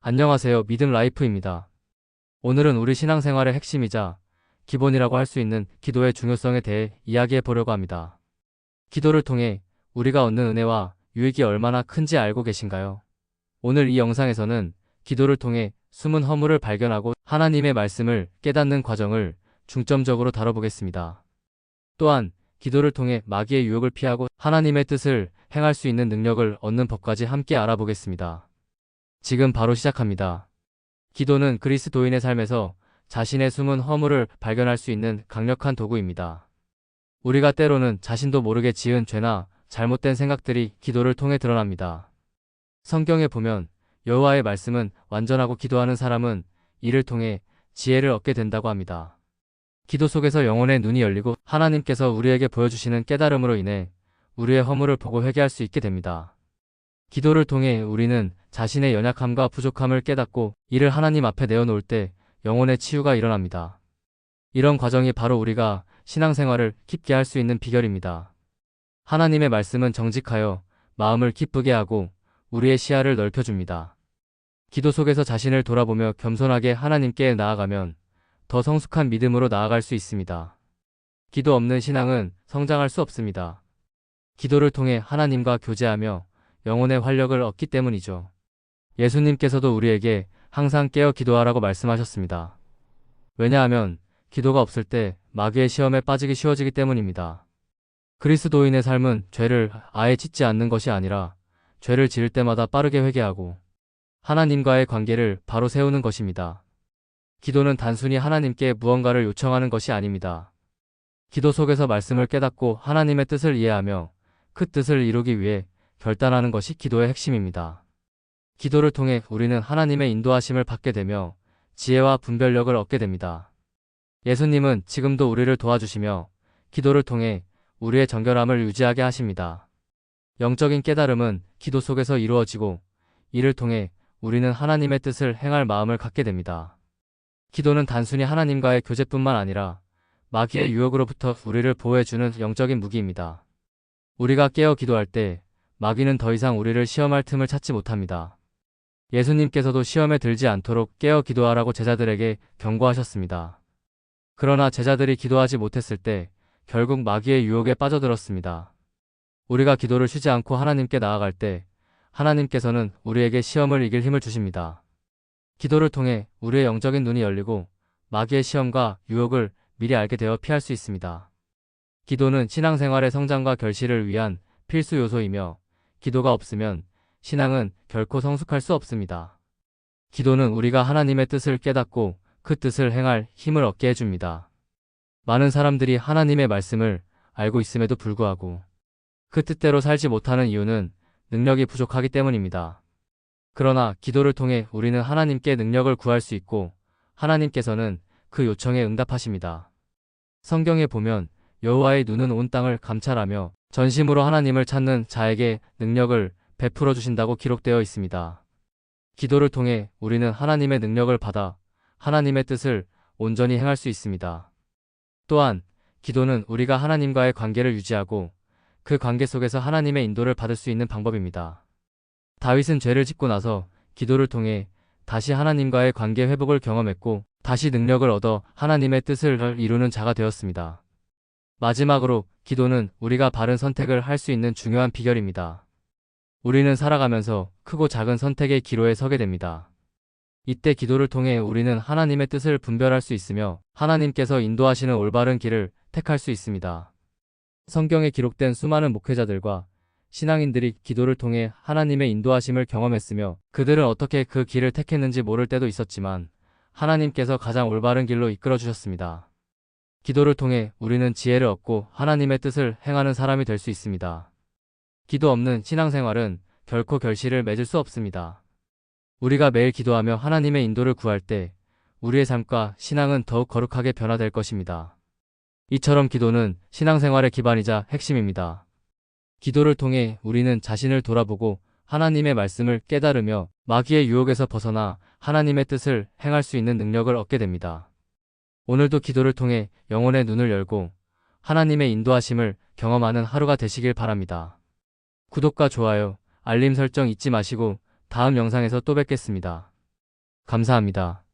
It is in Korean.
안녕하세요. 믿음 라이프입니다. 오늘은 우리 신앙생활의 핵심이자 기본이라고 할 수 있는 기도의 중요성에 대해 이야기해 보려고 합니다. 기도를 통해 우리가 얻는 은혜와 유익이 얼마나 큰지 알고 계신가요? 오늘 이 영상에서는 기도를 통해 숨은 허물을 발견하고 하나님의 말씀을 깨닫는 과정을 중점적으로 다뤄보겠습니다. 또한 기도를 통해 마귀의 유혹을 피하고 하나님의 뜻을 행할 수 있는 능력을 얻는 법까지 함께 알아보겠습니다. 지금 바로 시작합니다. 기도는 그리스도인의 삶에서 자신의 숨은 허물을 발견할 수 있는 강력한 도구입니다. 우리가 때로는 자신도 모르게 지은 죄나 잘못된 생각들이 기도를 통해 드러납니다. 성경에 보면 여호와의 말씀은 완전하고 기도하는 사람은 이를 통해 지혜를 얻게 된다고 합니다. 기도 속에서 영혼의 눈이 열리고 하나님께서 우리에게 보여주시는 깨달음으로 인해 우리의 허물을 보고 회개할 수 있게 됩니다. 기도를 통해 우리는 자신의 연약함과 부족함을 깨닫고 이를 하나님 앞에 내어놓을 때 영혼의 치유가 일어납니다. 이런 과정이 바로 우리가 신앙생활을 깊게 할 수 있는 비결입니다. 하나님의 말씀은 정직하여 마음을 기쁘게 하고 우리의 시야를 넓혀줍니다. 기도 속에서 자신을 돌아보며 겸손하게 하나님께 나아가면 더 성숙한 믿음으로 나아갈 수 있습니다. 기도 없는 신앙은 성장할 수 없습니다. 기도를 통해 하나님과 교제하며 영혼의 활력을 얻기 때문이죠. 예수님께서도 우리에게 항상 깨어 기도하라고 말씀하셨습니다. 왜냐하면 기도가 없을 때 마귀의 시험에 빠지기 쉬워지기 때문입니다. 그리스도인의 삶은 죄를 아예 짓지 않는 것이 아니라 죄를 지을 때마다 빠르게 회개하고 하나님과의 관계를 바로 세우는 것입니다. 기도는 단순히 하나님께 무언가를 요청하는 것이 아닙니다. 기도 속에서 말씀을 깨닫고 하나님의 뜻을 이해하며 그 뜻을 이루기 위해 결단하는 것이 기도의 핵심입니다. 기도를 통해 우리는 하나님의 인도하심을 받게 되며 지혜와 분별력을 얻게 됩니다. 예수님은 지금도 우리를 도와주시며 기도를 통해 우리의 정결함을 유지하게 하십니다. 영적인 깨달음은 기도 속에서 이루어지고 이를 통해 우리는 하나님의 뜻을 행할 마음을 갖게 됩니다. 기도는 단순히 하나님과의 교제뿐만 아니라 마귀의 유혹으로부터 우리를 보호해주는 영적인 무기입니다. 우리가 깨어 기도할 때 마귀는 더 이상 우리를 시험할 틈을 찾지 못합니다. 예수님께서도 시험에 들지 않도록 깨어 기도하라고 제자들에게 경고하셨습니다. 그러나 제자들이 기도하지 못했을 때 결국 마귀의 유혹에 빠져들었습니다. 우리가 기도를 쉬지 않고 하나님께 나아갈 때 하나님께서는 우리에게 시험을 이길 힘을 주십니다. 기도를 통해 우리의 영적인 눈이 열리고 마귀의 시험과 유혹을 미리 알게 되어 피할 수 있습니다. 기도는 신앙생활의 성장과 결실을 위한 필수 요소이며 기도가 없으면 신앙은 결코 성숙할 수 없습니다. 기도는 우리가 하나님의 뜻을 깨닫고 그 뜻을 행할 힘을 얻게 해줍니다. 많은 사람들이 하나님의 말씀을 알고 있음에도 불구하고 그 뜻대로 살지 못하는 이유는 능력이 부족하기 때문입니다. 그러나 기도를 통해 우리는 하나님께 능력을 구할 수 있고 하나님께서는 그 요청에 응답하십니다. 성경에 보면 여호와의 눈은 온 땅을 감찰하며 전심으로 하나님을 찾는 자에게 능력을 베풀어 주신다고 기록되어 있습니다. 기도를 통해 우리는 하나님의 능력을 받아 하나님의 뜻을 온전히 행할 수 있습니다. 또한 기도는 우리가 하나님과의 관계를 유지하고 그 관계 속에서 하나님의 인도를 받을 수 있는 방법입니다. 다윗은 죄를 짓고 나서 기도를 통해 다시 하나님과의 관계 회복을 경험했고 다시 능력을 얻어 하나님의 뜻을 이루는 자가 되었습니다. 마지막으로 기도는 우리가 바른 선택을 할 수 있는 중요한 비결입니다. 우리는 살아가면서 크고 작은 선택의 기로에 서게 됩니다. 이때 기도를 통해 우리는 하나님의 뜻을 분별할 수 있으며 하나님께서 인도하시는 올바른 길을 택할 수 있습니다. 성경에 기록된 수많은 목회자들과 신앙인들이 기도를 통해 하나님의 인도하심을 경험했으며 그들은 어떻게 그 길을 택했는지 모를 때도 있었지만 하나님께서 가장 올바른 길로 이끌어 주셨습니다. 기도를 통해 우리는 지혜를 얻고 하나님의 뜻을 행하는 사람이 될 수 있습니다. 기도 없는 신앙생활은 결코 결실을 맺을 수 없습니다. 우리가 매일 기도하며 하나님의 인도를 구할 때 우리의 삶과 신앙은 더욱 거룩하게 변화될 것입니다. 이처럼 기도는 신앙생활의 기반이자 핵심입니다. 기도를 통해 우리는 자신을 돌아보고 하나님의 말씀을 깨달으며 마귀의 유혹에서 벗어나 하나님의 뜻을 행할 수 있는 능력을 얻게 됩니다. 오늘도 기도를 통해 영혼의 눈을 열고 하나님의 인도하심을 경험하는 하루가 되시길 바랍니다. 구독과 좋아요, 알림 설정 잊지 마시고 다음 영상에서 또 뵙겠습니다. 감사합니다.